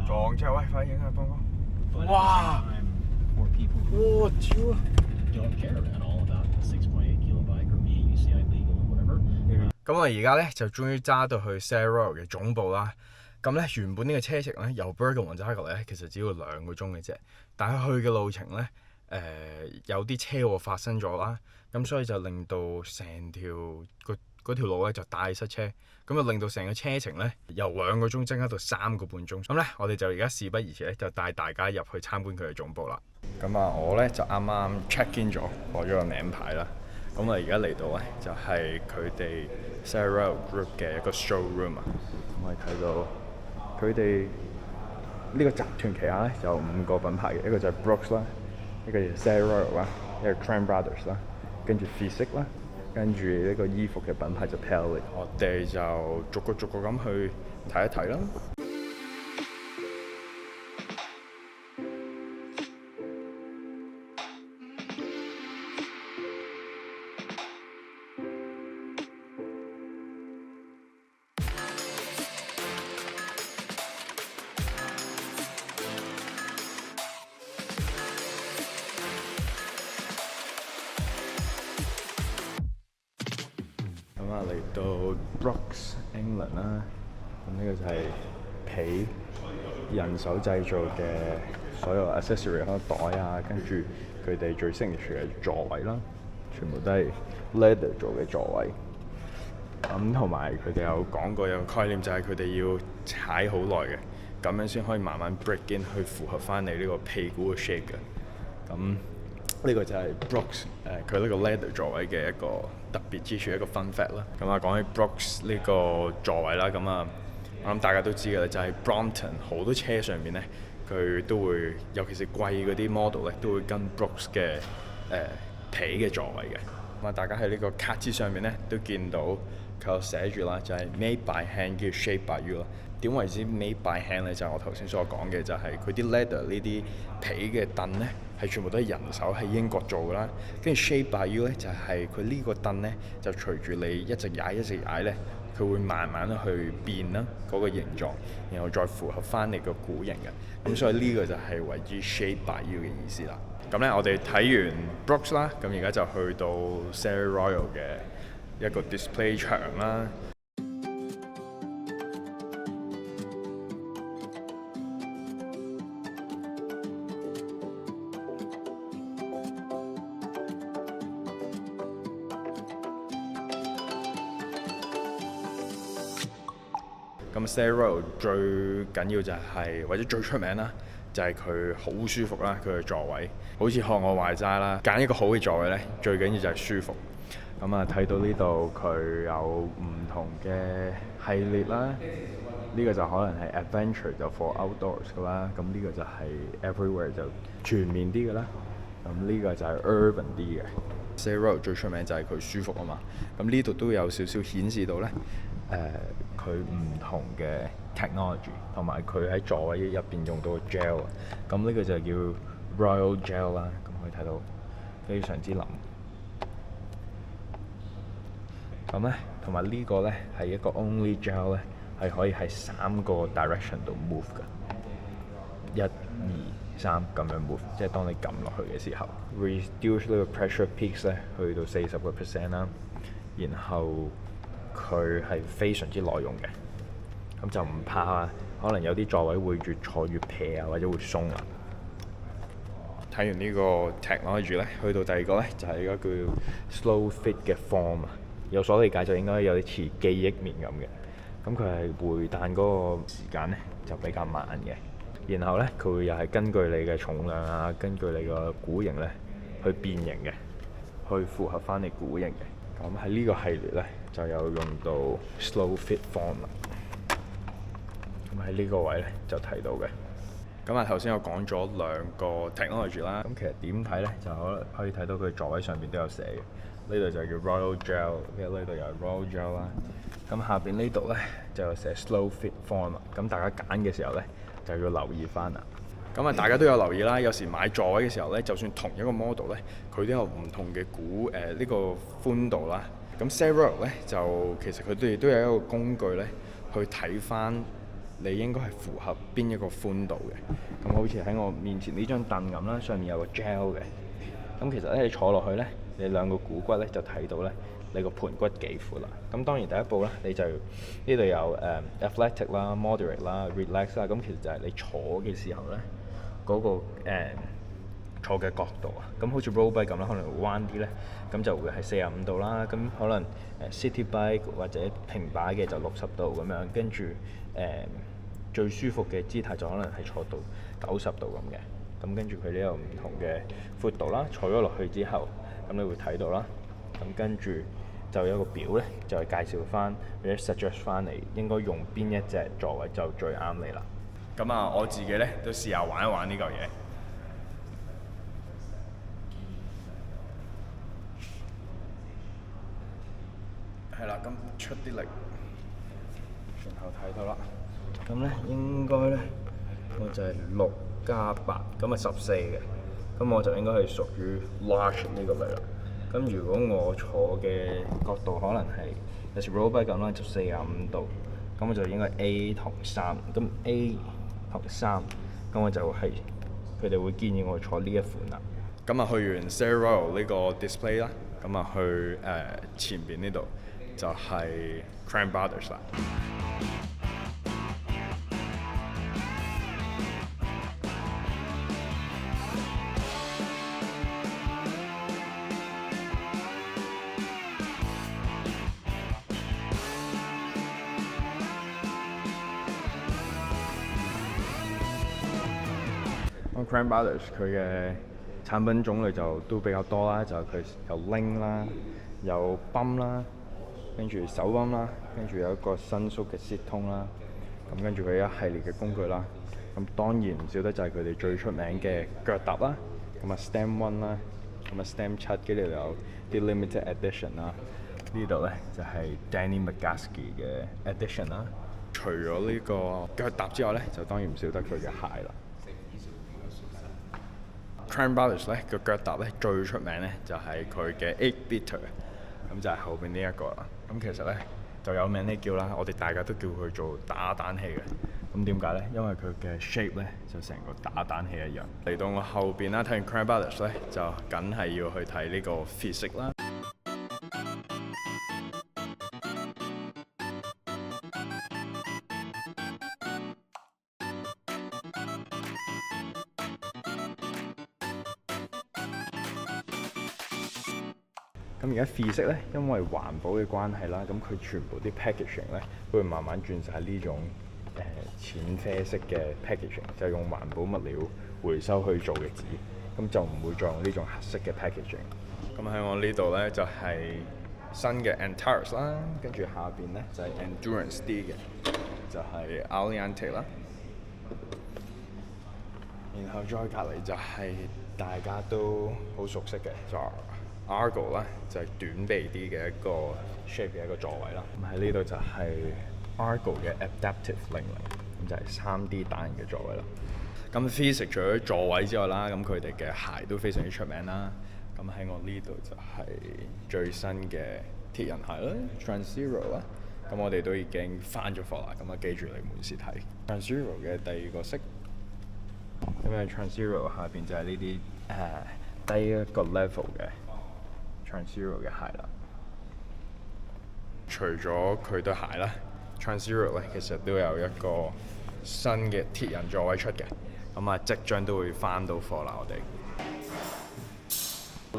撞車喂，快影啊，邦邦！哇！我超啊！咁我而家咧就終於揸到去 Sail Royal 嘅總部啦。咁咧原本呢個車程咧由 Bergamo 揸過嚟咧，其實只要2個鐘嘅啫。但係去嘅路程咧，有啲車禍發生咗啦，咁所以就令到成條嗰條路咧就大塞車，咁就令到成個車程咧由2個鐘增加到3個半鐘。咁咧我哋就而家事不宜遲咧，就帶大家入去參觀佢嘅總部啦。咁啊，我咧就啱啱 check in 咗，攞咗個名牌啦。咁我而家嚟到咧就係佢哋 Sail Royal Group 嘅一個 showroom 啊。咁我哋睇到佢哋呢個集團旗下咧有5個品牌嘅，一個就係 Brooks 啦，一個就係 Sail Royal 啦，一個 Crane Brothers 啦，跟住 Fizik 啦，跟住呢個衣服嘅品牌就 Pelly。我哋就逐個咁去睇一睇啦。咁啊嚟到 Brooks England 啦，咁呢個就係皮人手製造嘅所有 accessory 啦，袋啊，跟住佢哋最 signature 嘅座位啦，全部都係 leather 做嘅座位。咁同埋佢哋有講過有個概念，就係佢哋要踩好耐嘅，咁樣先可以慢慢 break in 去符合翻你呢個屁股嘅 shape 嘅。咁呢個就係 Brooks 佢呢個 leather 座位嘅一個特別之處，一個 fun fact 啦。咁啊講起 Brooks 呢個座位啦，咁啊我諗大家都知嘅啦，就係 Brompton 好多車上面咧，佢都會尤其是貴嗰啲 model 咧，都會跟 Brooks 嘅皮嘅座位嘅。咁啊大家喺呢個卡紙上面咧都見到佢有寫住啦，就係 made by hand 叫 shape by you 啦。點為之 made by hand 咧？就係我頭先所講嘅，就係佢啲 leather 呢啲皮嘅凳咧，係全部都係人手喺英國做㗎啦。跟住 shape by you 咧，就係佢呢個凳咧，就隨住你一直踩咧，佢會慢慢去變啦嗰個形狀，然後再符合翻你個股型嘅。咁所以呢個就係為之 shape by you 嘅意思啦。咁咧，我哋睇完 Brooks 啦，咁而家就去到 Sail Royal 嘅一個 display 場啦。咁 Sail Royal 最緊要就係、或者最出名啦，就係佢好舒服啦，佢嘅座位。好似學我話齋啦，揀一個好嘅座位咧，最緊要就係舒服。咁啊，睇到呢度佢有唔同嘅系列啦，呢個就可能係 Adventure 就 for outdoors 噶啦，咁呢個就係 Everywhere 就全面啲嘅啦。咁呢個就係 urban 啲嘅。Sail Royal 最出名就係佢舒服啊嘛，咁呢度都有少少顯示到咧，佢唔同嘅 technology， 同埋佢喺座位入邊用到嘅 gel 啊，咁呢個就叫 Royal Gel 啦，咁可以睇到非常之腍。咁咧，同埋呢個咧係一個 only gel 咧，係可以喺3個 direction 度 move 嘅，1、2、3咁樣 move， 即係當你撳落去嘅時候 ，reduce 呢個 pressure peaks 咧去到40% 啦，然後佢係非常之耐用嘅，咁就唔怕可能有啲座位會越坐越撇啊，或者會鬆啊。睇完呢個 technology 咧，去到第二個咧就係一個叫 slow fit 嘅 form 啊。有所理解就應該有啲似記憶棉咁嘅，咁佢係回彈嗰個時間咧就比較慢嘅。然後咧佢又係根據你嘅重量啊，根據你個股型咧去變形嘅，去符合翻你股型嘅。咁喺呢個系列咧就有用到 slow fit form 啦。咁喺呢個位咧就睇到嘅。咁啊頭先我講咗2個 technology 啦，咁其實點睇咧就可以睇到佢座位上邊都有寫嘅。呢度就叫 Royal Gel， 跟住呢度又係 Royal Gel 啦。咁下邊呢度咧就有寫 Slow Fit Form 啦。咁大家揀嘅時候咧就要留意翻啦。咁啊，大家都有留意啦。有時買座位嘅時候咧，就算同一個 model 咧，佢都有唔同嘅呢個寬度啦。咁 Sail Royal 咧就其實佢哋都有一個工具咧，去睇翻你應該係符合邊一個寬度嘅。咁好似喺我面前呢張凳咁啦，上面有個 gel 嘅。咁其實咧，你坐落去咧，你兩個股骨咧就睇到咧，你個盤骨幾闊啦。咁當然第一步咧，你就呢度有athletic 啦、moderate 啦、relax 啦。咁其實就係你坐嘅時候咧，嗰個坐嘅角度啊。咁好似 road bike 咁啦，可能會彎啲咧，咁就會係45度啦。咁可能city bike 或者平擺嘅就60度咁樣，跟住最舒服嘅姿態就可能係坐到90度咁嘅。咁跟住佢呢有唔同嘅闊度啦，坐咗落去之後，咁你會睇到啦。咁跟住就有一個表咧，就係介紹翻或者 suggest 翻你應該用邊一隻座位就最啱你啦。咁啊，我自己咧都試下玩一玩呢嚿嘢。係啦，咁出啲力，然後睇到啦。咁咧應該咧，我就係6+8，咁啊14嘅。咁我就應該係屬於 large 呢個位啦。咁如果我坐嘅角度可能係有時 road bike 咁啦，就45度，咁我就應該 A 同3。咁 A 同3，咁我就係佢哋會建議我坐呢一款啦。咁啊，去完 Stair Royal 呢個 display 啦，咁啊去前邊呢度就係 Crane Brothers 啦。Crane Brothers 佢嘅產品種類就都比較多啦，就係佢有 link 啦，有泵啦，跟住手泵啦，跟住有一個伸縮嘅 seat 通啦，咁跟住佢一系列嘅工具啦，咁當然唔少得就係佢哋最出名嘅腳踏啦，咁啊 Stem One 啦，咁啊 Stem 7，跟住有啲 limited edition 啦，呢度咧就係 Danny McGaskey 嘅 edition 啦。除咗呢個腳踏之外咧，就當然唔少得佢嘅鞋啦。Crane Brothers 咧個腳踏咧最出名咧就係佢嘅 8 bitter， 咁就係後邊呢一個啦。咁其實咧就有名呢叫啦，我哋大家都叫佢做打蛋器嘅。咁點解咧？因為佢嘅 shape 咧就成個打蛋器一樣。嚟到我後邊啦，睇完 Crane Brothers 咧就梗係要去睇呢個 Physics 啦。咁而家 Physics 咧，因為環保嘅關係啦，咁佢全部啲 packaging 咧都會慢慢轉晒呢種淺啡色嘅 packaging，就係用環保物料回收去做嘅紙，咁就唔會再用呢種黑色嘅 packaging。咁喺我呢度咧就係新嘅 Antares 啦，跟住下邊咧就係 Endurance D 嘅，就係 Aliante 啦。然後再隔離就係大家都好熟悉嘅就Argo 啦，就係短鼻啲嘅一個 shape 嘅一個座位啦。咁喺呢度就係 Argo 嘅 Adaptive 00，咁就係3D 打印嘅座位啦。咁 Physics 除咗座位之外啦，咁佢哋嘅鞋都非常之出名啦。咁喺我呢度就係最新嘅鐵人鞋啦 ，Transzero 啦。咁我哋都已經翻咗貨啦，咁啊記住嚟門市睇 Transzero 嘅第二個色。咁喺 Transzero 下邊就係呢啲低一個 level 嘅Transzero 嘅鞋啦。除咗佢對鞋啦 ，Transzero 咧其實都有一個新嘅鐵人座位出嘅，咁啊即將都會翻到貨啦，我哋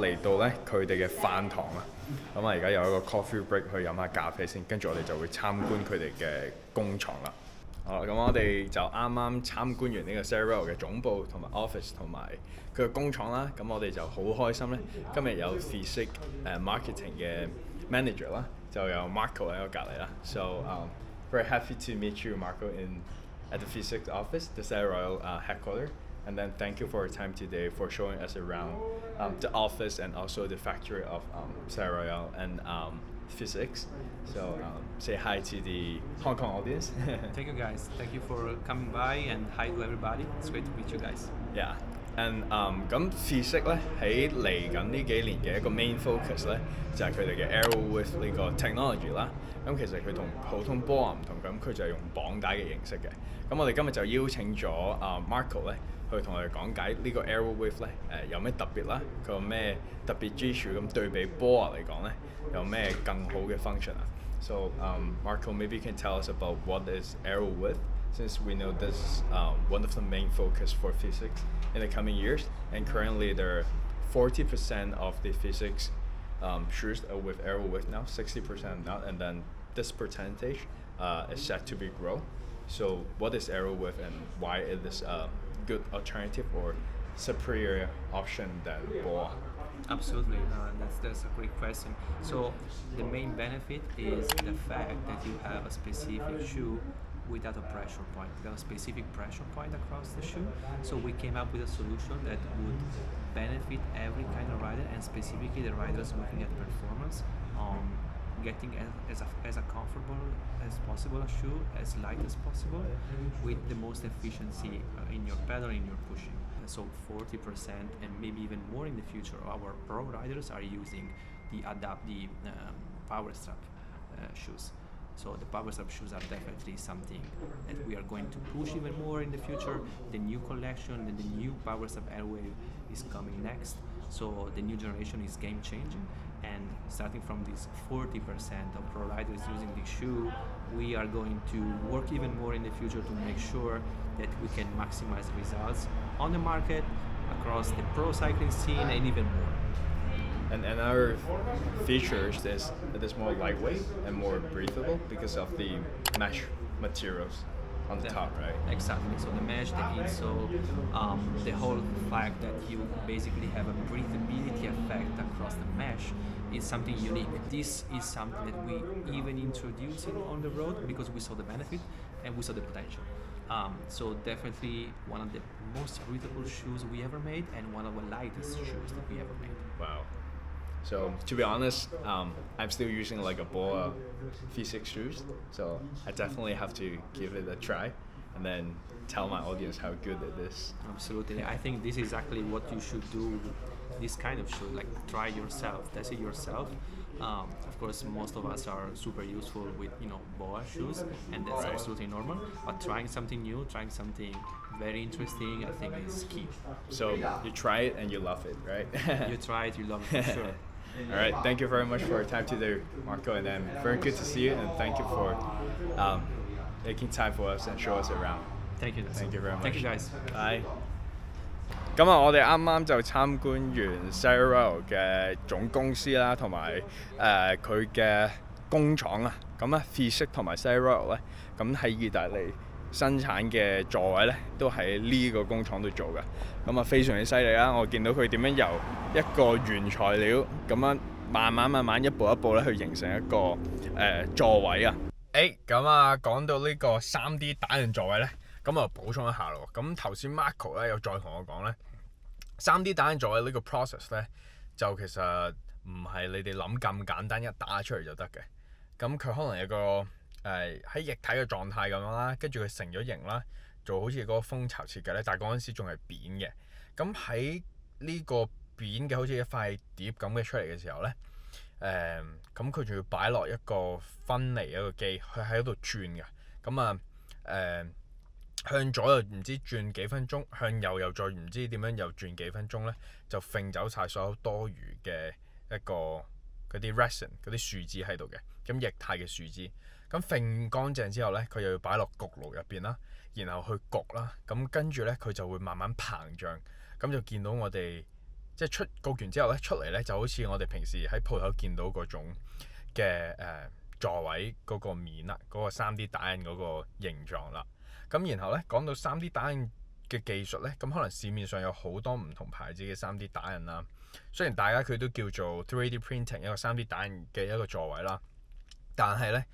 嚟到咧佢哋嘅飯堂啦，咁啊而家有一個 coffee break 去飲下咖啡先，跟住我哋就會參觀佢哋嘅工廠啦。好啦，咁我哋就啱啱參觀完呢個 Stair Royal 嘅總部同埋 office 同埋佢嘅工廠啦，咁我哋就好開心咧，今日有 Physics marketing 嘅 manager 啦，就有 Marco 喺我隔離啦。So very happy to meet you, Marco, at the Physics office, the Stair Royal headquarters. And then thank you for your time today for showing us around the office and also the factory of Stair Royal and Physics. So say hi to the Hong Kong audience. Thank you guys. Thank you for coming by and hi to everybody. It's great to meet you guys. Yeah. And 咁 Physique 咧喺嚟緊呢幾年嘅一個 main focus 咧，就係佢哋嘅 Arrow with 呢個 technology 啦。咁其實佢同普通波啊唔同，咁佢就係用綁帶嘅形式嘅。咁我哋今日就邀請咗Marco 咧，去同我哋講解呢個 Arrow with 咧有咩特別啦，佢有咩特別之處，咁對比波啊嚟講咧有咩更好嘅 function 啊？So Marco, maybe you can tell us about what is Arrow with, since we know this is one of the main focus for physics in the coming years, and currently there are 40% of the physics shoes are with Arrow with now, 60% not, and then this percentage is set to be grow. So what is Arrow with, and why it is a good alternative or superior option than BOA? Absolutely, that's a great question. So the main benefit is the fact that you have a specific shoe without a pressure point, without a specific pressure point across the shoe. So we came up with a solution that would benefit every kind of rider, and specifically the riders looking at performance, getting as a comfortable as possible a shoe, as light as possible, with the most efficiency in your pedal, in your pushing. So 40% and maybe even more in the future, our pro riders are using the power strap shoes. So the power strap shoes are definitely something that we are going to push even more in the future. The new collection and the new power strap Airwave is coming next. So the new generation is game changing, and starting from this 40% of pro riders using the shoe, we are going to work even more in the future to make sure that we can maximize the results on the market, across the pro cycling scene, and even more. And another feature is it is more lightweight and more breathable because of the mesh materials on the top, right? Exactly. So the mesh, the insole, the whole fact that you basically have a breathability effect across the mesh is something unique. This is something that we even introduced on the road because we saw the benefit and we saw the potential. So definitely one of the most breathable shoes we ever made, and one of the lightest shoes that we ever made. Wow. So to be honest, I'm still using like a BOA Physique shoes, so I definitely have to give it a try and then tell my audience how good it is. Absolutely. I think this is exactly what you should do with this kind of shoe, like try yourself, test it yourself. Of course, most of us are super useful with BOA shoes, and that's Right. absolutely normal. But trying something new, trying something very interesting, I think is key. So you try it and you love it, right? You try it, you love it for sure. All right, thank you very much for your time today, Marco, and then very good to see you, and thank you for making time for us and show us around. Thank you. Thank you very much. Thank you guys. Bye. 咁啊，我哋啱啱就參觀完 Cyril 嘅總公司啦，同埋佢嘅工廠啊。咁啊 Physique 同埋 Cyril 咧，咁喺意大利生產嘅座位咧，都喺呢個工廠度做嘅。咁啊，非常之犀利啦！我見到佢點樣由一個原材料咁樣慢慢一步一步咧，去形成一個座位啊。咁啊，講到呢個 3D 打印座位咧，咁啊補充一下咯。咁頭先 Marco 咧又再同我講咧，3D 打印座位呢個 process 咧，就其實唔係你哋諗咁簡單，一打出嚟就得嘅。咁佢可能有個喺液體嘅狀態咁樣啦，跟住佢成咗型啦，做好似嗰個蜂巢設計咧，但係嗰陣時仲係扁嘅。咁喺呢個扁嘅好似一塊碟咁嘅出嚟嘅時候咧，咁佢仲要擺落一個分離一個機，佢喺度轉嘅。咁啊向左又唔知轉幾分鐘，向右又再唔知點樣又轉幾分鐘咧，就揈走晒所有多餘嘅一個嗰啲 resin 嗰啲樹脂喺度嘅，咁液態嘅樹脂。咁揈乾淨之後咧，佢又要擺落焗爐入邊啦，然後去焗啦。咁跟住咧，佢就會慢慢膨脹，咁就見到我哋即係焗完之後咧，出嚟咧就好似我哋平時喺鋪頭見到嗰種嘅座位嗰個面啦，嗰個 3D 打印嗰個形狀啦。咁然後咧講到 3D 打印嘅技術咧，咁可能市面上有好多唔同牌子嘅 3D 打印啦。雖然大家佢都叫做 3D printing 一個 3D 打印嘅一個座位啦，但係咧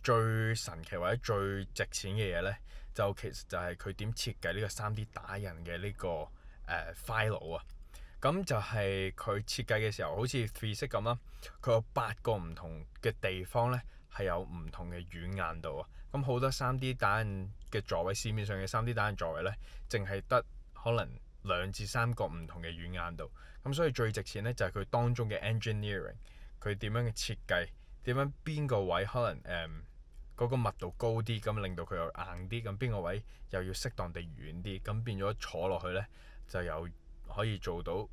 最神奇或者最值錢嘅嘢咧，就其實就係佢點設計呢個 3D 打印嘅呢個file 啊。咁就係佢設計嘅時候，好似 Physique 咁啦，佢有8個唔同嘅地方咧，係有唔同嘅軟硬度啊。咁好多 3D 打印嘅座位，市面上嘅 3D 打印座位呢，淨係得可能2至3個唔同嘅軟硬度。咁所以最值錢呢，就係佢當中嘅 engineering， 佢點樣嘅設計，點樣邊個位可能嗰個密度高啲，咁令到佢又硬啲，咁邊個位又要適當地軟啲，咁變咗坐落去呢，就有可以做到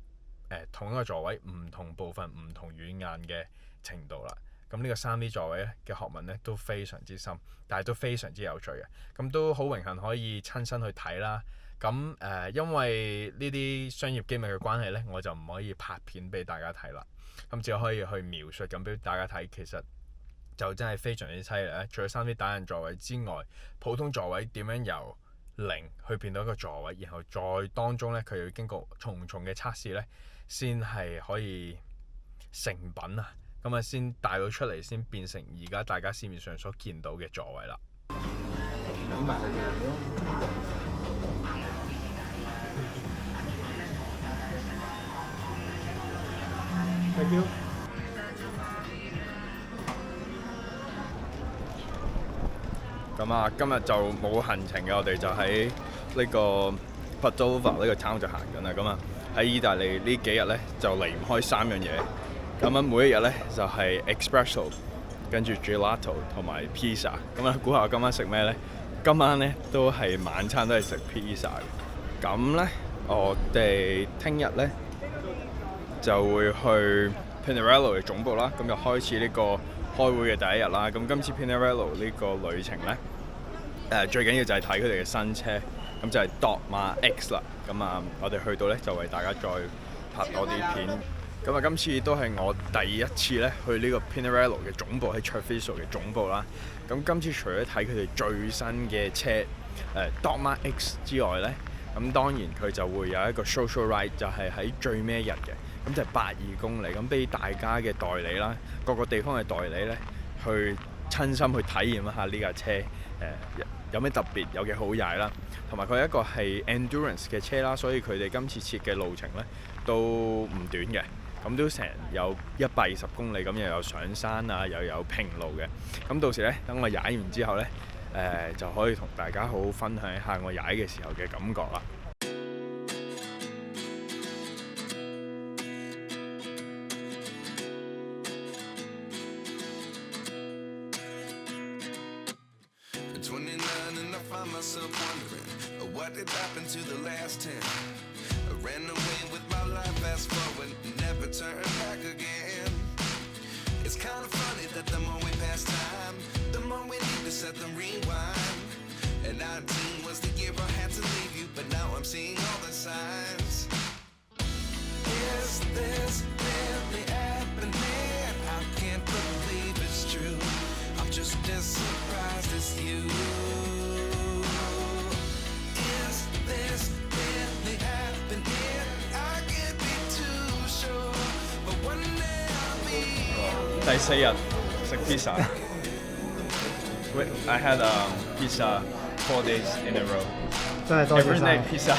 同一個座位唔同部分唔同軟硬嘅程度啦。咁呢個 3D 座位嘅學問咧都非常之深，但係都非常之有趣嘅。咁都好榮幸可以親身去睇啦。咁因為呢啲商業機密嘅關係咧，我就唔可以拍片俾大家睇啦。咁只可以去描述咁俾大家睇，其實就真係非常之犀利咧。除咗 3D 打印座位之外，普通座位點樣由0去變到一個座位，然後再當中咧佢要經過重重嘅測試咧，先係可以成品啊！咁啊，先帶到出嚟，先變成而家大家市面上所見到嘅座位啦。Thank you。咁啊，今日就冇行程嘅，我哋就喺呢個 Padova 呢個 town 就行緊啦。咁啊，喺意大利呢幾日咧就離唔開3樣嘢。咁樣每一日咧就係 espresso， 跟住 gelato 同埋 pizza。咁啊，估下我今晚食咩咧？今晚咧都係晚餐都係食 pizza 嘅。咁咧，我哋聽日咧就會去 Pinarello 嘅總部啦。咁就開始呢個開會嘅第一日啦。咁今次 Pinarello 呢個旅程咧，最緊要就係睇佢哋嘅新車，咁就係 Dogma X 啦。咁啊，我哋去到咧就為大家再拍多啲片。咁啊，今次都係我第一次咧去呢個 Pinarello 嘅總部，喺 Treviso 嘅總部啦。咁今次除咗睇佢哋最新嘅車Dogma X 之外咧，咁當然佢就會有一個 social ride， 就係喺最尾一日嘅，咁就係82公里，咁俾大家嘅代理啦，各個地方嘅代理咧，去親身去體驗一下呢架車，有咩特別，有幾好踩啦，同埋佢係一個係 endurance 嘅車啦，所以佢哋今次設嘅路程咧都唔短嘅。咁都成有120公里，咁又有上山啊，又有平路嘅。咁到時咧，等我踩完之後咧，就可以同大家好好分享一下我踩嘅時候嘅感覺啦。Ran away with my life, fast forward, never turn back again. It's kind of funny that the more we pass time, the more we need to set them rewind. And 19 was the year I had to leave you, but now I'm seeing all the signs. Is this really happening? I can't believe it's true. I'm just as surprised as you. Is this really happening? I can't be too sure, but one day I'll be. 第4日食 pizza。I had pizza 4 days in a row. 真係多謝 Every 晒 day pizza